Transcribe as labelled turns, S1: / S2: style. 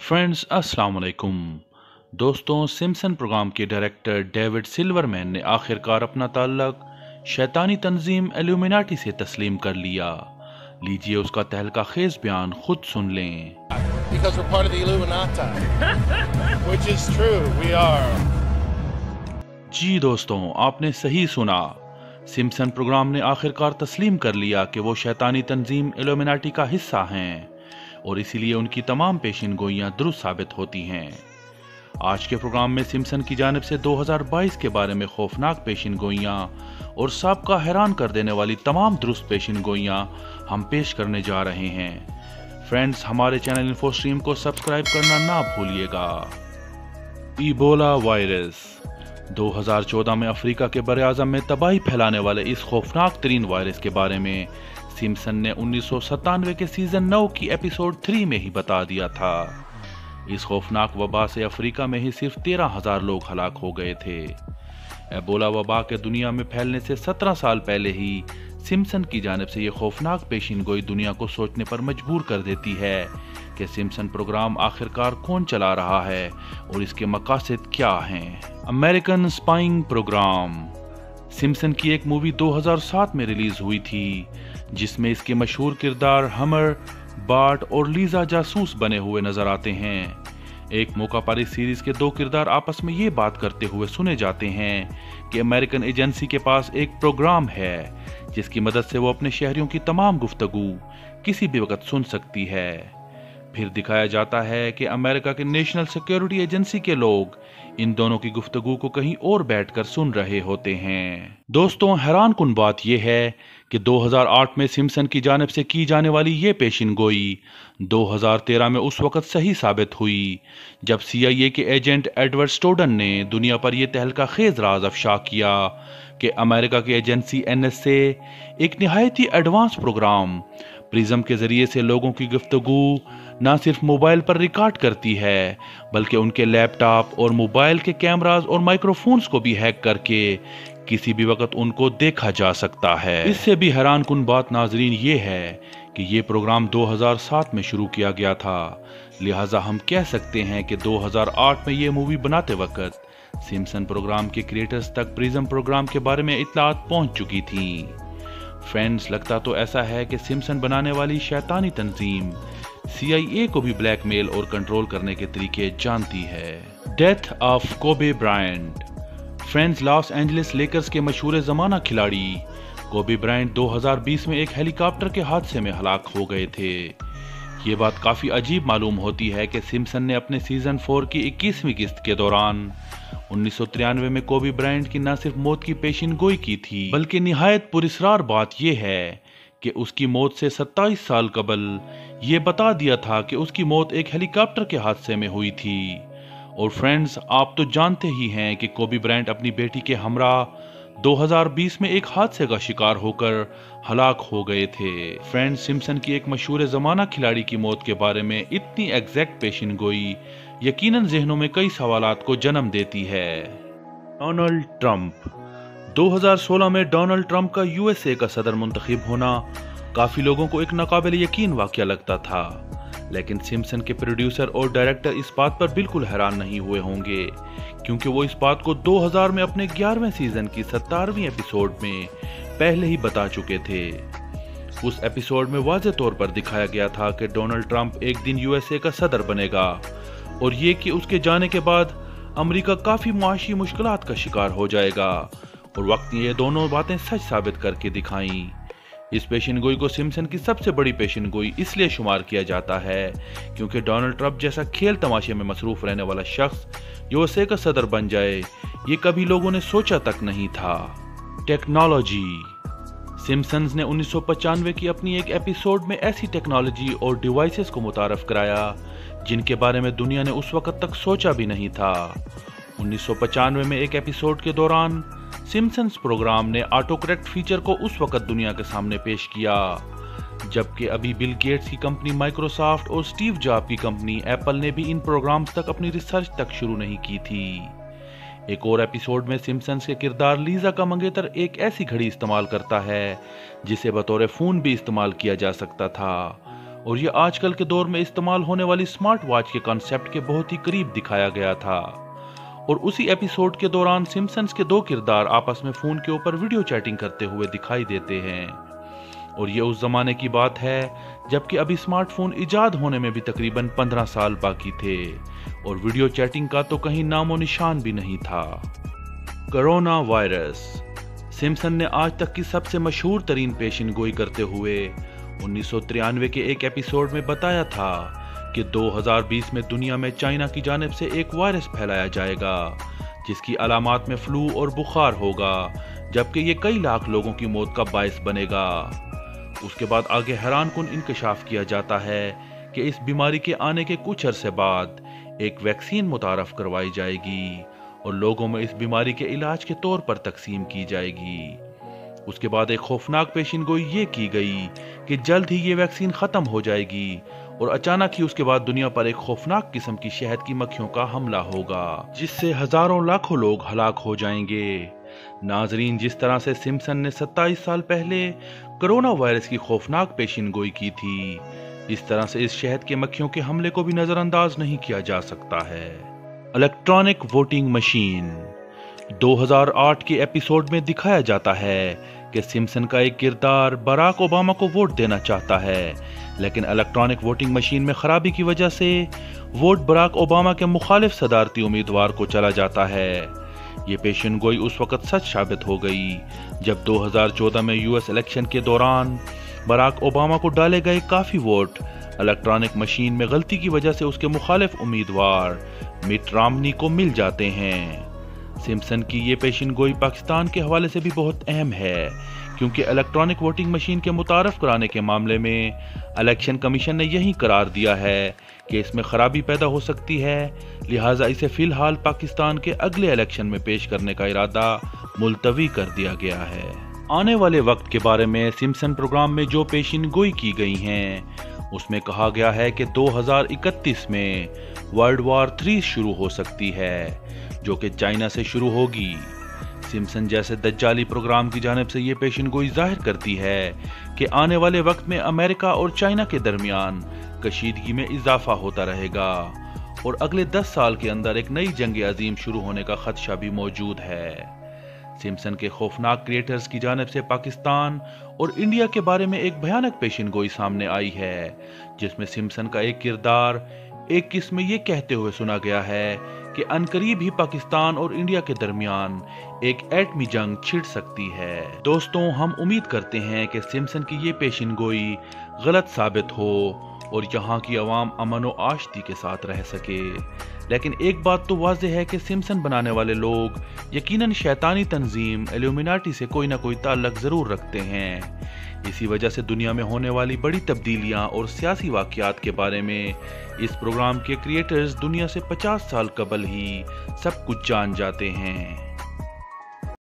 S1: Friends अस्सलाम वालेकुम। दोस्तों, सिम्पसन प्रोग्राम के डायरेक्टर डेविड सिल्वरमैन ने आखिरकार अपना ताल्लुक शैतानी तंजीम इल्यूमिनाटी से तस्लीम कर लिया। लीजिए उसका तहलका खेज बयान खुद सुन लें।
S2: Because we're part of the Illuminati, which is true, we are.
S1: जी दोस्तों, आपने सही सुना। सिम्पसन प्रोग्राम ने आखिरकार तस्लीम कर लिया कि वो शैतानी तंजीम इल्यूमिनाटी का हिस्सा हैं और इसीलिए उनकी तमाम पेशिन गोइयां दुरुस्त साबित होती हैं। आज के प्रोग्राम में सिम्पसन की जानिब से 2022 के बारे में खौफनाक पेशिन गोइयां और सबका हैरान कर देने वाली तमाम दुरुस्त पेशिन गोइयां हम पेश करने जा रहे हैं। फ्रेंड्स, हमारे चैनल इन्फोस्ट्रीम को सब्सक्राइब करना ना भूलिएगा। इबोला वायरस 2014 में अफ्रीका के बरआज़म में तबाही फैलाने वाले इस खौफनाक तरीन वायरस के बारे में सिम्पसन ने 1997 के सीजन 9 की एपिसोड 3 में ही बता दिया था। इस खौफनाक वबा से अफ्रीका में ही सिर्फ 13,000 लोग हलाक हो गए थे। एबोला वबा के दुनिया में फैलने से 17 साल पहले ही सिम्पसन की जानिब से ये खौफनाक पेशिन गोई दुनिया को सोचने पर मजबूर कर देती है कि सिम्पसन प्रोग्राम आखिरकार कौन चला रहा है और इसके मकासद क्या हैं। अमेरिकन स्पाइंग प्रोग्राम सिम्पसन की एक मूवी 2007 में रिलीज हुई थी जिसमें इसके मशहूर किरदार हमर, बार्ट और लीजा जासूस बने हुए नजर आते हैं। एक मौका पर इस सीरीज के दो किरदार आपस में ये बात करते हुए सुने जाते हैं कि अमेरिकन एजेंसी के पास एक प्रोग्राम है जिसकी मदद से वो अपने शहरियों की तमाम गुफ्तगू किसी भी वक्त सुन सकती है। फिर दिखाया जाता है कि अमेरिका के नेशनल सिक्योरिटी एजेंसी के लोग इन दोनों की गुफ्तगू को कहीं और बैठकर सुन रहे होते हैं। दोस्तों, हैरान कुन बात यह है कि 2008 में सिम्पसन की जानिब से की जाने वाली ये पेशिन गोई 2013 में उस वक्त सही साबित हुई जब CIA के एजेंट एडवर्ड स्नोडन ने दुनिया पर यह तहलका खेज राज अफशा किया कि अमेरिका की एजेंसी NSA एक निहायती एडवांस प्रोग्राम प्रिज्म के जरिए से लोगों की गुफ्तगू न सिर्फ मोबाइल पर रिकॉर्ड करती है बल्कि उनके लैपटॉप और मोबाइल के कैमरास और माइक्रोफोन्स को भी हैक करके किसी भी वक्त उनको देखा जा सकता है। इससे भी हैरान कुन बात नाजरीन ये है कि ये प्रोग्राम 2007 में शुरू किया गया था, लिहाजा हम कह सकते हैं कि 2008 में ये मूवी बनाते वक्त सिम्पसन प्रोग्राम के क्रिएटर्स तक प्रिज्म प्रोग्राम के बारे में इत्तलात पहुंच चुकी थी। फ्रेंड्स, लगता तो ऐसा है कि सिम्पसन बनाने वाली शैतानी तंजीम CIA को भी ब्लैकमेल और कंट्रोल करने के तरीके जानती है। Death of Kobe Bryant friends, Los Angeles Lakers के मशहूर ज़माना खिलाड़ी कोबे ब्रायंट 2020 में एक हेलीकॉप्टर के हादसे में हलाक हो गए थे। ये बात काफ़ी अजीब मालूम होती है कि सिम्पसन ने अपने सीजन 4 की 21वीं किस्त के दौरान 1993 में कोबे ब्रायंट की न सिर्फ मौत की पेशिन गोई की थी बल्कि निहायत पुरस्रार बात यह है कि उसकी मौत से 27 साल कबल ये बता दिया था कि उसकी मौत एक हेलीकॉप्टर के हादसे में हुई थी। और फ्रेंड्स, आप तो जानते ही हैं कि कोबे ब्रायंट अपनी बेटी के हमरा 2020 में एक हादसे का शिकार होकर हलाक हो गए थे। फ्रेंड्स, सिम्पसन की एक मशहूर ज़माना खिलाड़ी की मौत के बारे में इतनी एग्जैक्ट पेशिन गोई यकीनन ज़हनों में कई सवालात को जन्म देती है। डोनाल्ड ट्रंप 2016 में डोनाल्ड ट्रंप का USA का सदर मुंतखब होना काफ़ी लोगों को एक नाकाबिल यकीन वाक़या लगता था, लेकिन सिम्पसन के प्रोड्यूसर और डायरेक्टर इस बात पर बिल्कुल हैरान नहीं हुए होंगे क्योंकि वो इस बात को 2000 में अपने 11वें सीजन की 17वीं एपिसोड में पहले ही बता चुके थे। उस एपिसोड में वाज़े तौर पर दिखाया गया था कि डोनाल्ड ट्रंप एक दिन USA का सदर बनेगा और ये कि उसके जाने के बाद अमेरिका काफ़ी मुआशी मुश्किलात का शिकार हो जाएगा, और वक्त ने ये दोनों बातें सच साबित करके दिखाईं। इस पेशिन गोई को सिम्पसन की सबसे बड़ी पेशिन गोई इसलिए शुमार किया जाता है क्योंकि डोनाल्ड ट्रंप जैसा खेल तमाशे में मसरूफ रहने वाला शख्स USA का सदर बन जाए ये कभी लोगों ने सोचा तक नहीं था। टेक्नोलॉजी सिम्पसन्स ने 1995 की अपनी एक एपिसोड में ऐसी टेक्नोलॉजी और डिवाइसेस को मुतारफ कराया जिनके बारे में दुनिया ने उस वक्त तक सोचा भी नहीं था। 1995 में एक एपिसोड के दौरान सिम्पसन्स प्रोग्राम ने ऑटोकरेक्ट फीचर को उस वक्त दुनिया के सामने पेश किया जबकि अभी बिल गेट्स की कंपनी माइक्रोसॉफ्ट और स्टीव जॉब की कंपनी एप्पल ने भी इन प्रोग्राम्स तक अपनी रिसर्च तक शुरू नहीं की थी। एक और एपिसोड में सिम्पसन्स के किरदार लीजा का मंगेतर एक ऐसी घड़ी इस्तेमाल करता है जिसे बतौर फ़ोन भी इस्तेमाल किया जा सकता था और ये आजकल के दौर में इस्तेमाल होने वाली स्मार्ट वॉच के कॉन्सेप्ट के बहुत ही करीब दिखाया गया था। और उसी एपिसोड के दौरान सिम्पसन्स के दो किरदार आपस में फोन के ऊपर वीडियो चैटिंग करते हुए दिखाई देते हैं। और ये उस जमाने की बात है जबकि अभी स्मार्टफोन इजाद होने में भी तकरीबन 15 साल बाकी थे और वीडियो चैटिंग का तो कहीं नामो निशान भी नहीं था। Corona virus. सिम्पसन ने आज तक की सबसे मशहूर तरीन पेशिन गोई करते हुए 1993 के एक एपिसोड में बताया था कि 2020 में दुनिया में चाइना की जानिब से एक वायरस फैलाया जाएगा जिसकी अलामात में फ्लू और बुखार होगा, जबकि ये कई लाख लोगों की मौत का बायस बनेगा। उसके बाद आगे हैरानकुन इंकशाफ किया जाता है कि इस बीमारी के आने के कुछ अरसे बाद एक वैक्सीन मुतारफ करवाई जाएगी और लोगों में इस बीमारी के इलाज के तौर पर तकसीम की जाएगी। उसके बाद एक खौफनाक पेशिन गोई ये की गई कि जल्द ही ये वैक्सीन खत्म हो जाएगी और अचानक ही उसके बाद दुनिया पर एक खौफनाक किस्म की शहद की मक्खियों का हमला होगा जिससे हजारों लाखों लोग हलाक हो जाएंगे। नाजरीन, जिस तरह से सिम्पसन ने 27 साल पहले कोरोना वायरस की खौफनाक पेशिन गोई की थी, इस तरह से इस शहद के मक्खियों के हमले को भी नजरअंदाज नहीं किया जा सकता है। Electronic voting machine. 2008 के एपिसोड में दिखाया जाता है कि सिम्पसन का एक किरदार बराक ओबामा को वोट देना चाहता है, लेकिन इलेक्ट्रॉनिक वोटिंग मशीन में खराबी की वजह से वोट बराक ओबामा के मुखालिफ सदारती उम्मीदवार को चला जाता है। ये पेशिन गोई उस वक्त सच साबित हो गई जब 2014 में यूएस इलेक्शन के दौरान बराक ओबामा को डाले गए काफी वोट इलेक्ट्रॉनिक मशीन में गलती की वजह से उसके मुखालिफ उम्मीदवार मिट रोमनी को मिल जाते हैं। सिम्पसन की ये पेशिन गोई पाकिस्तान के हवाले से भी बहुत अहम है क्योंकि इलेक्ट्रॉनिक वोटिंग मशीन के मुतारफ कराने के मामले में इलेक्शन कमीशन ने यही करार दिया है कि इसमें खराबी पैदा हो सकती है, लिहाजा इसे फिलहाल पाकिस्तान के अगले इलेक्शन में पेश करने का इरादा मुलतवी कर दिया गया है। आने वाले वक्त के बारे में सिम्पसन प्रोग्राम में जो पेशिन गोई की गई हैं उसमें कहा गया है कि 2031 में वर्ल्ड वॉर 3 शुरू हो सकती है जो कि चाइना से शुरू होगी। सिम्पसन जैसे दज्जाली प्रोग्राम की जानिब से ये पेशिन गोई जाहिर करती है कि आने वाले वक्त में अमेरिका और चाइना के दरमियान कशीदगी में इजाफा होता रहेगा और अगले 10 साल के अंदर एक नई जंग अजीम शुरू होने का खदशा भी मौजूद है। सिम्पसन के खौफनाक क्रिएटर्स की जानिब से पाकिस्तान और इंडिया के बारे में एक भयानक पेशिन गोई सामने आई है जिसमें सिम्पसन का एक किरदार एक किस्म में ये कहते हुए सुना गया है कि अनकरीब ही पाकिस्तान और इंडिया के दरमियान एक एटमी जंग छिड़ सकती है। दोस्तों, हम उम्मीद करते हैं कि सिम्पसन की ये पेशिन गोई गलत साबित हो और यहाँ की आवाम अमन व आशती के साथ रह सके। लेकिन एक बात तो वाज़ेह है कि सिम्पसन बनाने वाले लोग यकीनन शैतानी तंजीम इल्यूमिनाटी से कोई ना कोई ताल्लुक ज़रूर रखते हैं। इसी वजह से दुनिया में होने वाली बड़ी तब्दीलियां और सियासी वाक़यात के बारे में इस प्रोग्राम के क्रिएटर्स दुनिया से 50 साल कबल ही सब कुछ जान जाते हैं।